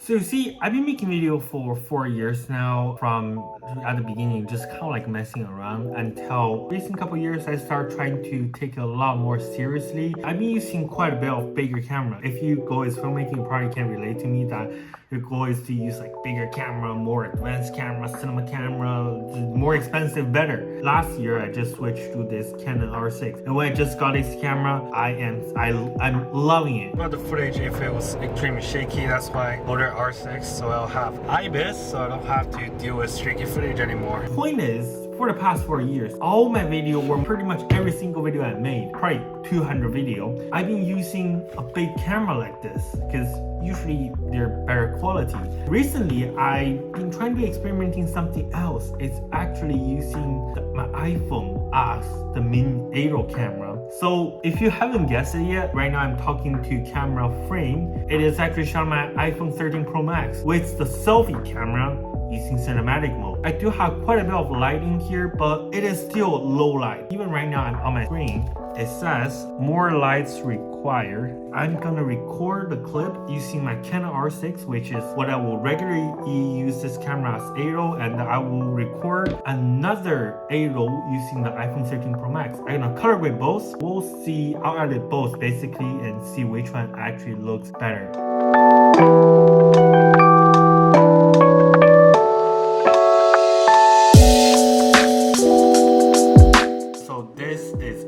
So you see, I've been making video for 4 years now, from at the beginning just kind of like messing around until recent couple years I started trying to take it a lot more seriously. I've been using quite a bit of bigger camera. If you go as filmmaking, you probably can relate to me that your goal is to use like bigger camera, more advanced camera, cinema camera, more expensive, better. Last year I just switched to this Canon R6, and when I just got this camera, I'm loving it. But the footage, if it was extremely shaky, that's why I ordered R6, so I'll have IBIS, so I don't have to deal with shaky footage anymore. Point is, for the past 4 years, all my video, or pretty much every single video I made, probably 200 video, I've been using a big camera like this because usually they're better quality. Recently, I've been trying to experimenting something else. It's actually using my iPhone as the main ADOBE camera. So if you haven't guessed it yet, right now I'm talking to camera frame. It is actually shot on my iPhone 13 Pro Max with the selfie camera using cinematic mode. I do have quite a bit of lighting here, but it is still low light. Even right now I'm on my screen, it says more lights required. I'm gonna record the clip using my Canon R6, which is what I will regularly use this camera as ADOBE, and I will record another ADOBE using the iPhone 13 Pro Max. I'm gonna color grade both. We'll see, I'll edit both basically and see which one actually looks better.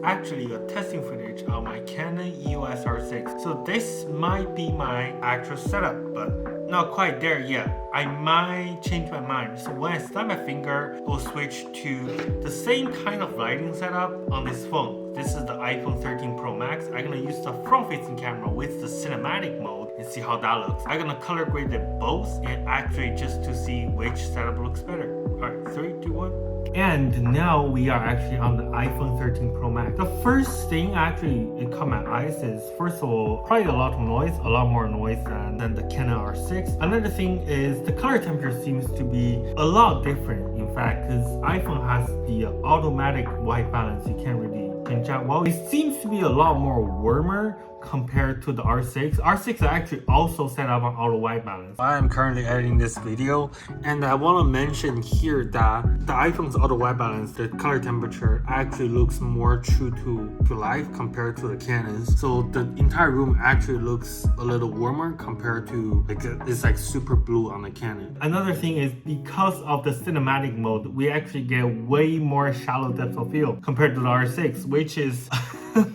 Actually a testing footage of my Canon EOS R6. So this might be my actual setup, but not quite there yet. I might change my mind. So when I snap my finger, we'll switch to the same kind of lighting setup on this phone. This is the iPhone 13 Pro Max. I'm gonna use the front-facing camera with the cinematic mode and see how that looks. I'm gonna color grade them both and actually just to see which setup looks better. Alright, 3, 2, 1. And now we are actually on the iPhone 13 Pro Max. The first thing actually it caught my eyes is, first of all, probably a lot of noise, a lot more noise than the Canon R6. Another thing is the color temperature seems to be a lot different, in fact, because iPhone has the automatic white balance. You can't really change out. Well, it seems to be a lot more warmer compared to the R6. R6 is actually also set up on auto white balance. I am currently editing this video, and I want to mention here that the iPhone's auto white balance, the color temperature actually looks more true to life compared to the Canon's. So the entire room actually looks a little warmer compared to like it's like super blue on the Canon. Another thing is because of the cinematic mode, we actually get way more shallow depth of field compared to the R6, which is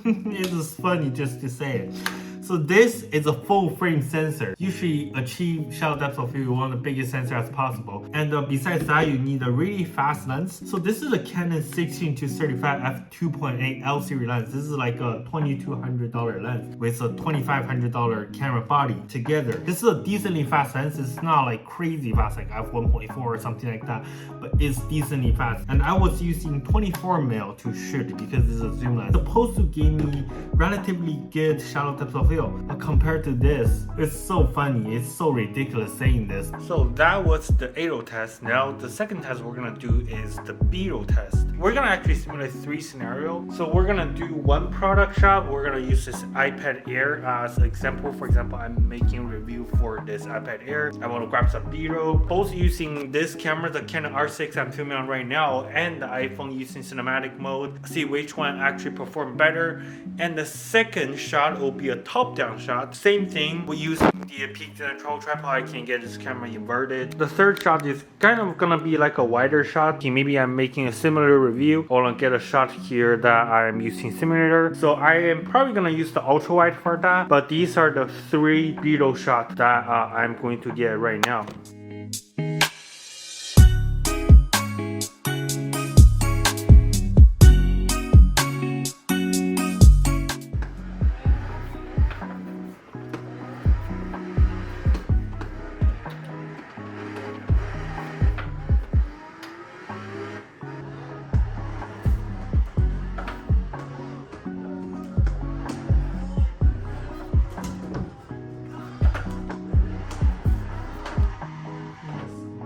it is funny just to say it. So this is a full frame sensor. Usually achieve shallow depth of field, you want the biggest sensor as possible. And besides that, you need a really fast lens. So this is a Canon 16-35 f2.8 L series lens. This is like a $2,200 lens with a $2,500 camera body together. This is a decently fast lens. It's not like crazy fast like f1.4 or something like that, but it's decently fast. And I was using 24mm to shoot because this is a zoom lens. It's supposed to give me relatively good shallow depth of field. But compared to this, it's so funny, it's so ridiculous saying this. So that was the ADOBE test. Now the second test we're gonna do is the B-roll test. We're gonna actually simulate 3 scenarios. So we're gonna do one product shot. We're gonna use this iPad Air as an example. For example, I'm making a review for this iPad Air. I want to grab some B-roll, both using this camera, the Canon R6 I'm filming on right now, and the iPhone using cinematic mode. See which one actually perform better. And the second shot will be a top-down shot. Same thing, we use the peak control tripod. I can get this camera inverted. The third shot is kind of gonna be like a wider shot. Okay, maybe I'm making a simulator review. I wanna get a shot here that I'm using simulator. So I am probably gonna use the ultra wide for that. But these are the 3 B-roll shots that I'm going to get right now.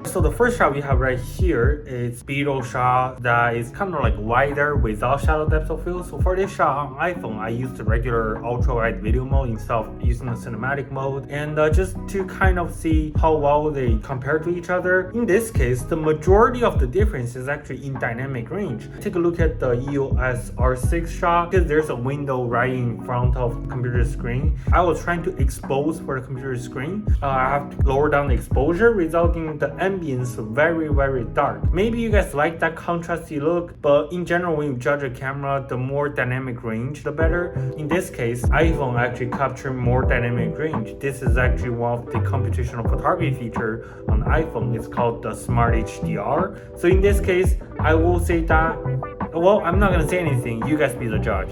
So the first shot we have right here is B-roll shot that is kind of like wider without shallow depth of field. So for this shot on iPhone, I used the regular ultra wide video mode instead of using the cinematic mode, and just to kind of see how well they compare to each other. In this case, the majority of the difference is actually in dynamic range. Take a look at the EOS R6 shot, because there's a window right in front of the computer screen. I was trying to expose for the computer screen. I have to lower down the exposure, resulting in the ambience very dark. Maybe you guys like that contrasty look, but in general, when you judge a camera, the more dynamic range, the better. In this case, iPhone actually captured more dynamic range. This is actually one of the computational photography feature on iPhone. It's called the Smart HDR. So in this case, I will say that, well, I'm not gonna say anything. You guys be the judge.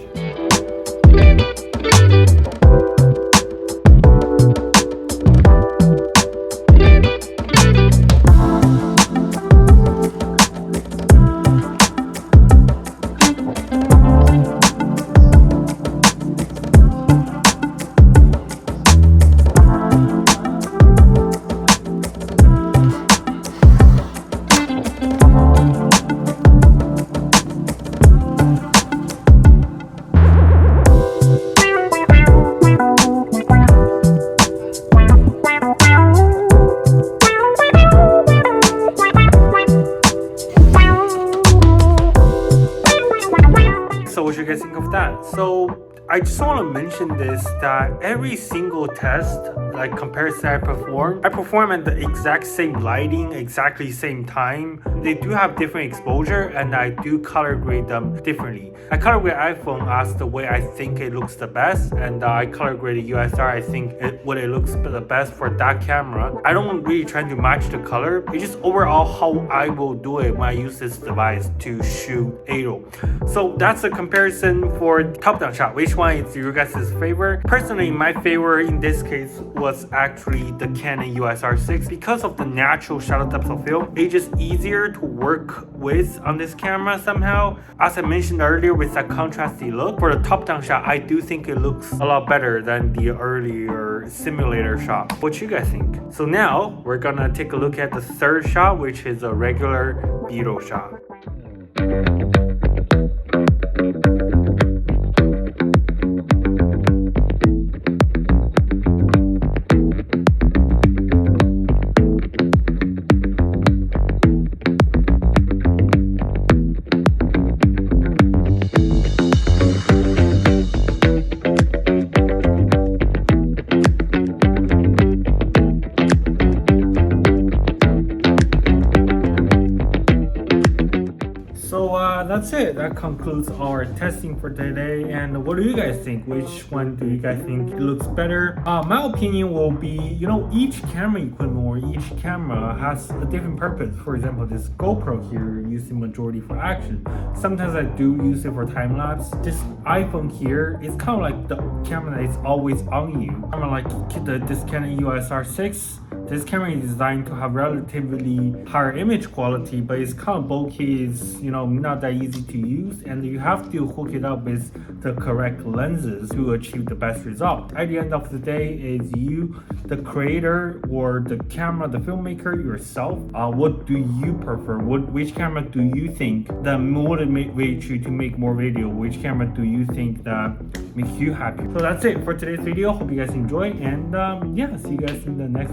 So what you guys think of that? So I just want to mention this, that every single test, like comparison I perform at the exact same lighting, exactly same time. They do have different exposure, and I do color grade them differently. I color grade iPhone as the way I think it looks the best, and I color grade the USR I think what it looks the best for that camera. I don't really try to match the color. It's just overall how I will do it when I use this device to shoot ADOBE. So that's a comparison for top-down shot. Which one is your guys' favorite? Personally, my favorite in this case was actually the Canon EOS R6 because of the natural shallow depth of field. It's just easier to work with on this camera somehow. As I mentioned earlier, with that contrasty look, for the top-down shot, I do think it looks a lot better than the earlier simulator shot. What you guys think? So now we're gonna take a look at the third shot, which is a regular B-roll shot. That's it. That concludes our testing for today. And what do you guys think? Which one do you guys think looks better? My opinion will be, each camera equipment or each camera has a different purpose. For example, this GoPro here using majority for action. Sometimes I do use it for time lapse. This iPhone here is kind of like the camera that is always on you. Kind of like this Canon EOS R6. This camera is designed to have relatively higher image quality, but it's kind of bulky, it's not that easy to use, and you have to hook it up with the correct lenses to achieve the best result. At the end of the day, is you, the creator, or the camera, the filmmaker yourself, what do you prefer? Which camera do you think that motivates you to make more video? Which camera do you think that makes you happy? So that's it for today's video. Hope you guys enjoy, and yeah, see you guys in the next